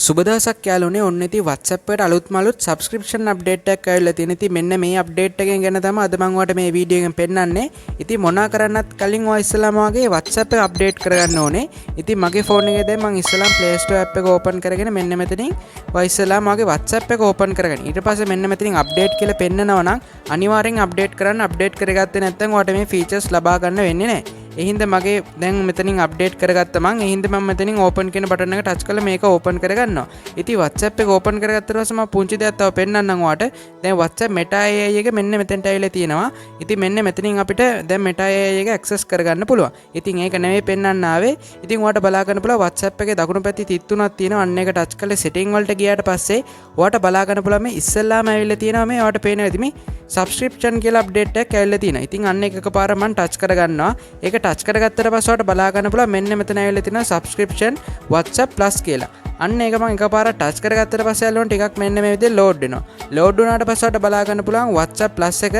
සුබ දවසක් යාළුවනේ. ඔන්න ඉතින් WhatsApp එකට අලුත්ම අලුත් subscription update එකක් ඇවිල්ලා තියෙන. ඉතින් මෙන්න මේ update එකෙන් ගැන තමයි අද මම ඔයාලට මේ වීඩියෝ එකෙන් පෙන්නන්නේ. ඉතින් මොනා කරන්නත් කලින් ඔයා ඉස්සලාම වගේ WhatsApp එක update කරගන්න ඕනේ. ඉතින් මගේ phone එකේ දැන් මම ඉස්සලාම Play Store app එක open කරගෙන මෙන්න මෙතනින් ඔයා ඉස්සලාම වගේ WhatsApp එක open කරගන්න. ඊට පස්සේ මෙන්න මෙතනින් update කියලා පෙන්නනවා නම් අනිවාර්යෙන් update කරන්න. update කරගත්තේ නැත්නම් ඔයාලට මේ features ලබා ගන්න වෙන්නේ නැහැ. එහින්ද මගේ දැන් මෙතනින් අප්ඩේට් කරගත්තා මම. එහින්ද මම මෙතනින් ඕපන් කියන බටන් එක ටච් කරලා මේක ඕපන් කරගන්නවා. ඉතින් WhatsApp එක ඕපන් කරගත්තට පස්සේ මම පුංචි දෙයක් තව පෙන්නන්නම් ඔයාලට. දැන් WhatsApp Meta AI එක මෙන්න මෙතනට ඇවිල්ලා තියෙනවා. ඉතින් මෙන්න මෙතනින් අපිට දැන් Meta AI එක access කරගන්න පුළුවන්. ඉතින් ඒක නෙවෙයි පෙන්නන්න ආවේ. ඉතින් ඔයාලට බලා ගන්න පුළුවන් WhatsApp එකේ දකුණු පැත්තේ තිත් තුනක් තියෙනවා. අන්න ඒක ටච් කරලා setting වලට ගියාට පස්සේ ඔයාලට බලා ගන්න පුළුවන් මේ ඉස්සෙල්ලාම ඇවිල්ලා තියෙනවා මේ ඔයාලට පේනවා ඉතින් මේ subscription කියලා අප්ඩේට් එකක් ඇවිල්ලා තියෙනවා. ඉතින් අන්න ඒක එකපාර මම ටච් කරගන්නවා. ඒක ටච් කරගත්තට පස්සේ ඔයාලට බලා ගන්න පුළුවන් මෙන්න මෙතන ඇවිල්ලා තියෙනවා subscription WhatsApp Plus කියලා. අන්න ඒක මම එකපාර ටච් කරගත්තට පස්සේ යාළුවෝ ටිකක් මෙන්න මේ විදිහට ලෝඩ් වෙනවා. ලෝඩ් වුණාට පස්සේ ඔයාලට බලා ගන්න පුළුවන් WhatsApp Plus එක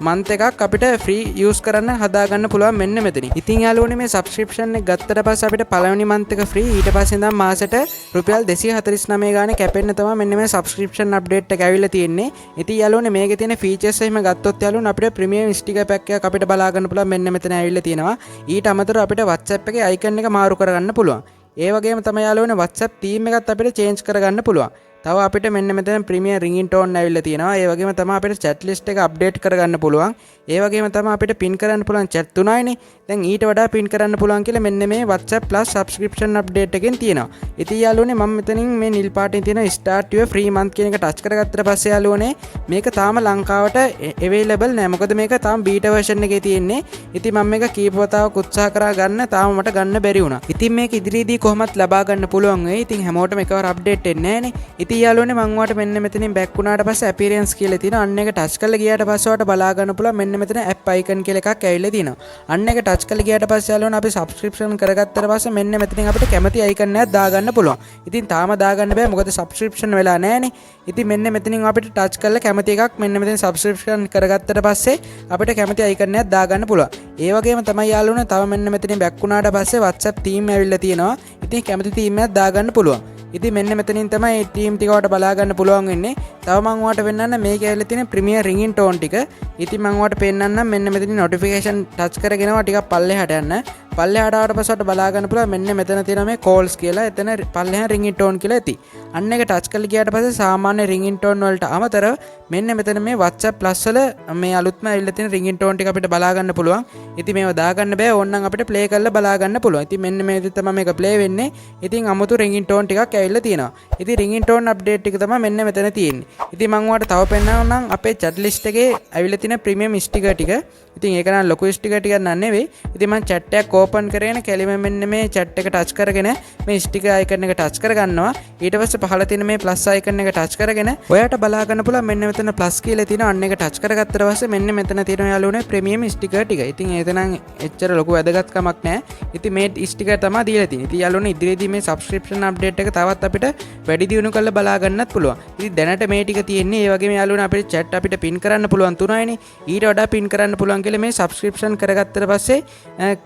month එකක් අපිට free use කරන්න හදා ගන්න පුළුවන් මෙන්න මෙතනින්. ඉතින් යාළුවනේ මේ subscription එක ගත්තට පස්සේ අපිට පළවෙනි month එක free ඊට පස්සේ ඉඳන් මාසෙට රුපියල් 249 ගානේ කැපෙන්න තමයි මෙන්න මේ subscription update එක ඇවිල්ලා තියෙන්නේ. ඉතින් යාළුවනේ මේකේ තියෙන features එහෙම ගත්තොත් යාළුවනේ අපිට premium sticker pack එකක් අපිට බලා ගන්න පුළුවන් මෙන්න මෙතන ඇවිල්ලා තියෙනවා. ඊට අමතරව අපිට WhatsApp එකේ icon එක මාරු කරගන්න පුළුවන්. ඒ වගේම තමයි යාළුවනේ WhatsApp theme එකත් අපිට change කරගන්න පුළුවන්. තව අපිට මෙන්න මෙතන ප්‍රීමියම් රින්ගින් ටෝන් ඇවිල්ලා තියෙනවා. ඒ වගේම තමයි අපිට chat list එක අප්ඩේට් කරගන්න පුළුවන්. ඒ වගේම තමයි අපිට pin කරන්න පුළුවන් chat තුනයිනේ. දැන් ඊට වඩා pin කරන්න පුළුවන් කියලා මෙන්න මේ WhatsApp Plus subscription update එකෙන් තියෙනවා. ඉතින් යාළුවනේ මම මෙතනින් මේ නිල් පාටින් තියෙන start your free month කියන එක touch කරගත්තට පස්සේ යාළුවනේ මේක තාම ලංකාවට available නෑ. මොකද මේක තාම beta version එකේ තියෙන්නේ. ඉතින් මම මේක කීප වතාවක් උත්සාහ කරා ගන්න තාම මට ගන්න බැරි වුණා. ඉතින් මේක ඉදිරියේදී කොහොමත් ලබා ගන්න පුළුවන් වෙයි. ඉතින් හැමෝටම එකවර අප්ඩේට් වෙන්නේ නෑනේ. ඉතින් යාළුවනේ මම ඔයාලට මෙන්න මෙතනින් බැක් වුණාට පස්සේ appearance කියලා තියෙනවා. අන්න එක ටච් කරලා ගියාට පස්සේ ඔයාලට බලා ගන්න පුළුවන් මෙන්න මෙතන app icon කියලා එකක් ඇවිල්ලා තියෙනවා. අන්න එක ටච් කරලා ගියාට පස්සේ යාළුවනේ අපි subscription කරගත්තට පස්සේ මෙන්න මෙතනින් අපිට කැමති icon එකක් දාගන්න පුළුවන්. ඉතින් තාම දාගන්න බෑ මොකද subscription වෙලා නෑනේ. ඉතින් මෙන්න මෙතනින් අපිට ටච් කරලා කැමති එකක් මෙන්න මෙතන subscription කරගත්තට පස්සේ අපිට කැමති icon එකක් දාගන්න පුළුවන්. ඒ වගේම තමයි යාළුවනේ තව මෙන්න මෙතනින් බැක් වුණාට පස්සේ WhatsApp theme ඇවිල්ලා තියෙනවා. ඉතින් කැමති theme එකක් දාගන්න පුළුවන්. ඉතින් මෙන්න මෙතනින් තමයි මේ ටීම් ටික ඔයාලට බලා ගන්න පුළුවන් වෙන්නේ. තව මම ඔයාලට පෙන්නන්න මේක ඇවිල්ලා තියෙන ප්‍රීමියම් රින්ගින් ටෝන් ටික. ඉතින් මම ඔයාලට පෙන්නන්නම් මෙන්න මෙතනින් නොටිෆිකේෂන් ටච් කරගෙනවා ටිකක් පල්ලෙහාට යන්න. පල්ලෙහාට ආවට පස්සේ ඔයාලට බලා ගන්න පුළුවන් මෙන්න මෙතන තියෙන මේ calls කියලා. එතන පල්ලෙහා රින්ගින් ටෝන් කියලා ඇති. අන්න එක ටච් කරලා ගියාට පස්සේ සාමාන්‍ය රින්ගින් ටෝන් වලට අමතරව මෙන්න මෙතන මේ WhatsApp Plus වල මේ අලුත්ම ඇවිල්ලා තියෙන රින්ගින් ටෝන් ටික අපිට බලා ගන්න පුළුවන්. ඉතින් මේව දාගන්න බෑ ඕනනම් අපිට play කරලා බලා ගන්න පුළුවන්. ඉතින් මෙන්න මේ විදිහට තමයි මේක play වෙන්නේ. ඉතින් අමුතු රින්ගින් ටෝන් ටිකක් ඇවිල්ලා තියෙනවා. ඉතින් රින්ගින් ටෝන් අප්ඩේට් ටික තමයි මෙන්න මෙතන තියෙන්නේ. ඉතින් මම ඔයාලට තව පෙන්නන්නම් අපේ chat list එකේ ඇවිල්ලා තියෙන ප්‍රීමියම් ස්ටිකර් ටික. ඉතින් ඒක නම් ලොකු ස්ටිකර් ටිකක් නන් නෙවෙයි. ඉතින් මම chat එකක් ඕපන් කරගෙන කැලිම මෙන්න මේ chat එක ටච් කරගෙන මේ ස්ටිකර් icon එක ටච් කරගන්නවා. ඊට පස්සේ පහළ තියෙන මේ plus icon එක ටච් කරගෙන ඔයාට බලා ගන්න පුළුවන් මෙන්න මෙතන plus කියලා තියෙන අන්න එක ටච් කරගත්තට පස්සේ මෙන්න මෙතන තියෙන යාළුවනේ ප්‍රීමියම් ස්ටිකර් ටික. ඉතින් ඒක නම් එච්චර ලොකු වැදගත්කමක් නැහැ. ඉතින් මේ ස්ටිකර් තමයි දීලා තියෙන්නේ. ඉතින් යාළුවනේ ඉදිරියේදී මේ subscription update එක තවත් අපිට වැඩි දියුණු කරලා බලා ගන්නත් පුළුවන්. ඉතින් දැනට මේ ටික තියෙන්නේ. ඒ වගේම යාළුවනේ අපේ chat අපිට pin කරන්න පුළුවන් තුනයිනේ. ඊට වඩා pin කරන්න පුළුවන් කියලා මේ subscription කරගත්තට පස්සේ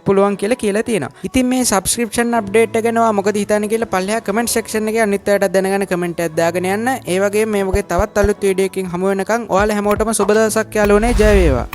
පුළුවන් කියලා තියෙනවා. ඉතින් මේ subscription update එක ගැන මොකද හිතන්නේ කියලා පල්ලෙහා comment section එකේ අනිත් අයටත් දැනගන්න comment එකක් දාගෙන යන්න. ඒ වගේම මේ වගේ තවත් අලුත් වීඩියෝ එකකින් හමු වෙනකන් ඔයාලා හැමෝටම සුබ දවසක් යාළුවනේ. ජය වේවා.